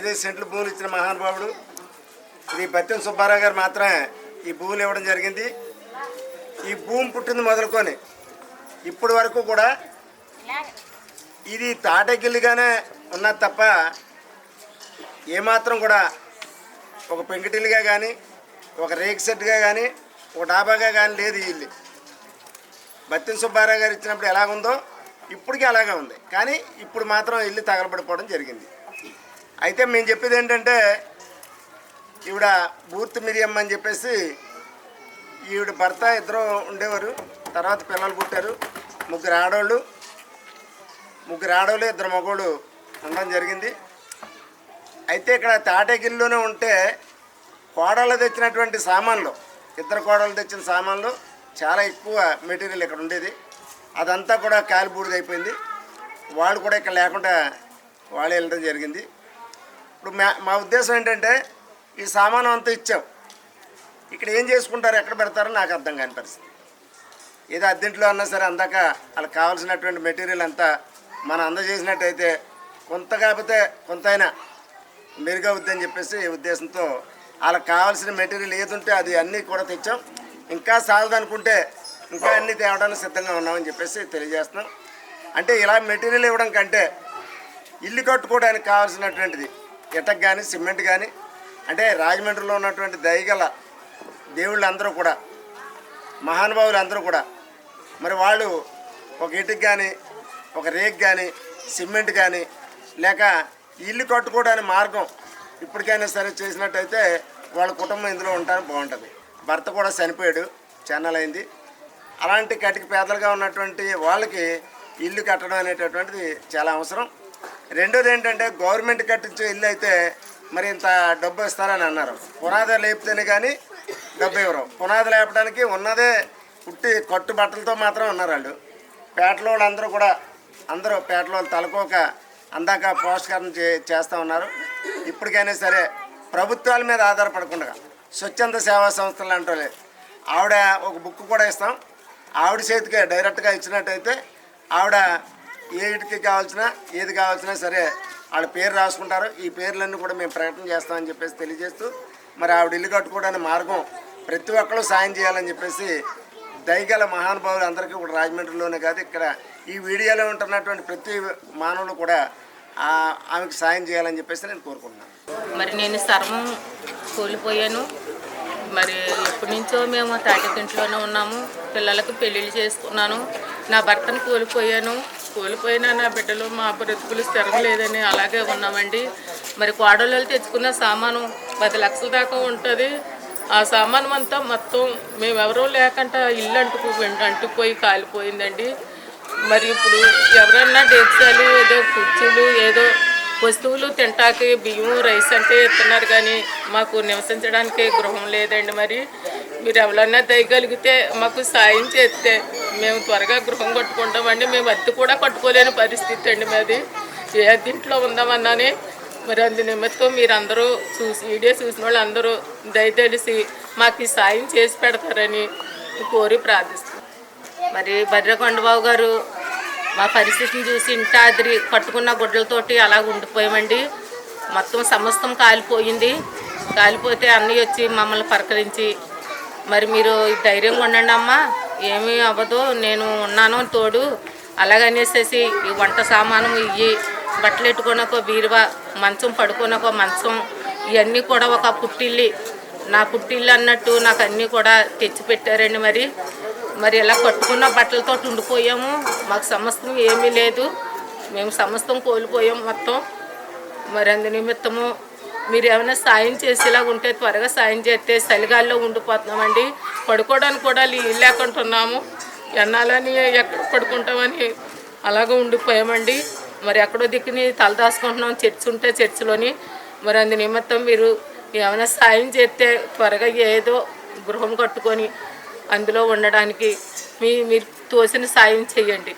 5 సెంట్లు భూములు ఇచ్చిన మహానుభావుడు. ఇది బత్యం సుబ్బారావు గారు మాత్రమే ఈ భూములు ఇవ్వడం జరిగింది. ఈ భూమి పుట్టింది మొదలుకొని ఇప్పటి వరకు కూడా ఇది తాటగిల్లుగానే ఉన్నది తప్ప ఏమాత్రం కూడా ఒక పెంకుటిల్లుగా కానీ ఒక రేక్ సెట్గా కానీ ఒక డాబాగా కానీ లేదు. ఈ ఇల్లు బత్యం సుబ్బారావు గారు ఇచ్చినప్పుడు ఎలాగుందో ఇప్పటికీ అలాగే ఉంది. కానీ ఇప్పుడు మాత్రం ఇల్లు తగలబడిపోవడం జరిగింది. అయితే మేము చెప్పేది ఏంటంటే ఈవిడ బూర్తి మిరియమ్మ అని చెప్పేసి ఈవిడ భర్త ఇద్దరు ఉండేవారు. తర్వాత పిల్లలు పుట్టారు. ముగ్గురు ఆడవాళ్ళు 2 మగవాళ్ళు ఉండడం జరిగింది. అయితే ఇక్కడ తాటగిల్లోనే ఉంటే కోడళ్ళు తెచ్చినటువంటి సామాన్లు, 2 కోడళ్ళు తెచ్చిన సామాన్లు చాలా ఎక్కువ మెటీరియల్ ఇక్కడ ఉండేది. అదంతా కూడా కాలిబూడిద అయిపోయింది. వాళ్ళు కూడా ఇక్కడ లేకుండా వాళ్ళే వెళ్ళడం జరిగింది. ఇప్పుడు మా ఉద్దేశం ఏంటంటే ఈ సామాను అంతా ఇచ్చాం, ఇక్కడ ఏం చేసుకుంటారు, ఎక్కడ పెడతారో నాకు అర్థం కాని పరిస్థితి. ఏదో అద్దెంట్లో అన్నా సరే అందాక వాళ్ళకి కావాల్సినటువంటి మెటీరియల్ అంతా మనం అందజేసినట్టయితే కొంత కాకపోతే కొంతైనా మెరుగవుద్దని చెప్పేసి ఉద్దేశంతో వాళ్ళకి కావాల్సిన మెటీరియల్ ఏది ఉంటే అది అన్నీ కూడా తెచ్చాం. ఇంకా చాలదనుకుంటే ఇంకా అన్నీ తేవడానికి సిద్ధంగా ఉన్నామని చెప్పేసి తెలియజేస్తున్నాం. అంటే ఇలా మెటీరియల్ ఇవ్వడం కంటే ఇల్లు కట్టుకోవడానికి కావాల్సినటువంటిది ఇటక్ కానీ సిమెంట్ కానీ, అంటే రాజమండ్రిలో ఉన్నటువంటి దయగల దేవుళ్ళు అందరూ కూడా, మహానుభావులు అందరూ కూడా మరి వాళ్ళు ఒక ఇటుక్ కానీ ఒక రేక్ కానీ సిమెంట్ కానీ లేక ఇల్లు కట్టుకోవడానికి మార్గం ఇప్పటికైనా సరే చేసినట్టయితే వాళ్ళ కుటుంబం ఇందులో ఉండడానికి బాగుంటుంది. భర్త కూడా చనిపోయాడు, చాన్నాలైంది. అలాంటి కటికి పేదలుగా ఉన్నటువంటి వాళ్ళకి ఇల్లు కట్టడం అనేటటువంటిది చాలా అవసరం. రెండోది ఏంటంటే గవర్నమెంట్ కట్టించే ఇల్లు అయితే మరి ఇంత డబ్బు ఇస్తారని అన్నారు. పునాది లేపితేనే కానీ డబ్బు ఇవ్వరు. పునాది లేపడానికి ఉన్నదే పుట్టి కట్టు బట్టలతో మాత్రం ఉన్నారు వాళ్ళు. పేటలో వాళ్ళందరూ కూడా పేటలో తలకోక అందాక పోషకరణ చేస్తూ ఉన్నారు. ఇప్పటికైనా సరే ప్రభుత్వాల మీద ఆధారపడకుండా స్వచ్ఛంద సేవా సంస్థలు అంటే ఆవిడ ఒక బుక్ కూడా ఇస్తాం, ఆవిడ చేతికే డైరెక్ట్గా ఇచ్చినట్టయితే ఆవిడ ఏ ఇంటికి కావాల్సినా ఏది కావాల్సినా సరే వాళ్ళ పేరు రాసుకుంటారు. ఈ పేర్లన్నీ కూడా మేము ప్రకటన చేస్తామని చెప్పేసి తెలియజేస్తూ మరి ఆవిడ ఇల్లు కట్టుకోవడానికి మార్గం ప్రతి ఒక్కరు సాయం చేయాలని చెప్పేసి దయగల మహానుభావులు అందరికీ కూడా రాజమండ్రిలోనే కాదు ఇక్కడ ఈ వీడియోలో ఉంటున్నటువంటి ప్రతి మానవులు కూడా ఆమెకు సాయం చేయాలని చెప్పేసి నేను కోరుకుంటున్నాను. మరి నేను సర్వం కోల్పోయాను. మరి ఎప్పటి నుంచో మేము తాటికింట్లోనే ఉన్నాము. పిల్లలకు పెళ్ళిళ్ళు చేసుకున్నాను. నా భర్తను కోల్పోయినా నా బిడ్డలు మా బ్రతుకులు స్థిరం లేదని అలాగే ఉన్నామండి. మరి కోడళ్ళు తెచ్చుకున్న సామాను 10 లక్షల దాకా ఉంటుంది. ఆ సామాను అంతా మొత్తం మేమెవరూ లేకుండా ఇల్లు అంటుకుపోయి కాలిపోయిందండి. మరి ఇప్పుడు ఎవరన్నా డెక్సాలు ఏదో కుర్చీలు ఏదో వస్తువులు తింటాకి బియ్యం రైస్ అంటే ఇస్తున్నారు, కానీ మాకు నివసించడానికి గృహం లేదండి. మరి మీరు ఎవరన్నా దయగలిగితే మాకు సాయం చేస్తే మేము త్వరగా గృహం కట్టుకుంటామండి. మేము అద్దె కూడా కట్టుకోలేని పరిస్థితి అండి మాది. ఏ అద్దెంట్లో ఉందామన్నానే. మరి అందు నిమిత్తం మీరందరూ వీడియో చూసిన వాళ్ళు అందరూ దయతెలిసి మాకు ఈ సాయం చేసి పెడతారని కోరి ప్రార్థిస్తున్నాం. మరి బర్రెకొండబాబు గారు మా పరిస్థితిని చూసి ఇంటాదిరి కట్టుకున్న గుడ్డలతోటి అలా ఉండిపోయామండి. మొత్తం సమస్తం కాలిపోతే అన్నయ్య వచ్చి మమ్మల్ని పలకరించి మరి మీరు ధైర్యంగా ఉండండి అమ్మా, ఏమీ అవ్వదు, నేను ఉన్నాను తోడు అలాగనేసేసి ఈ వంట సామాను ఇవి బట్టలు పెట్టుకోనొక బీరువా మంచం పడుకోనొక మంచం ఇవన్నీ కూడా ఒక పుట్టిల్లి నా పుట్టిల్లు అన్నట్టు నాకు అన్నీ కూడా తెచ్చిపెట్టారండి. మరి ఇలా కట్టుకున్న బట్టలతో ఉండిపోయాము. మాకు సమస్తం ఏమీ లేదు, మేము సమస్తం కోల్పోయాం మొత్తం. మరి అందు నిమిత్తము మీరు ఏమైనా సాయం చేసేలాగా ఉంటే త్వరగా సాయం చేస్తే చలిగాల్లో ఉండిపోతున్నామండి. పడుకోవడానికి కూడా ఇల్లు లేకుంటున్నాము. ఎన్నాలని ఎక్కడ పడుకుంటామని అలాగే ఉండిపోయామండి. మరి ఎక్కడో దిక్కుని తలదాచుకుంటున్నాం, చర్చి ఉంటే చర్చిలోని. మరి అందు నిమిత్తం మీరు ఏమైనా సాయం చేస్తే త్వరగా ఏదో గృహం కట్టుకొని అందులో ఉండడానికి మీరు తోసిన సాయం చేయండి.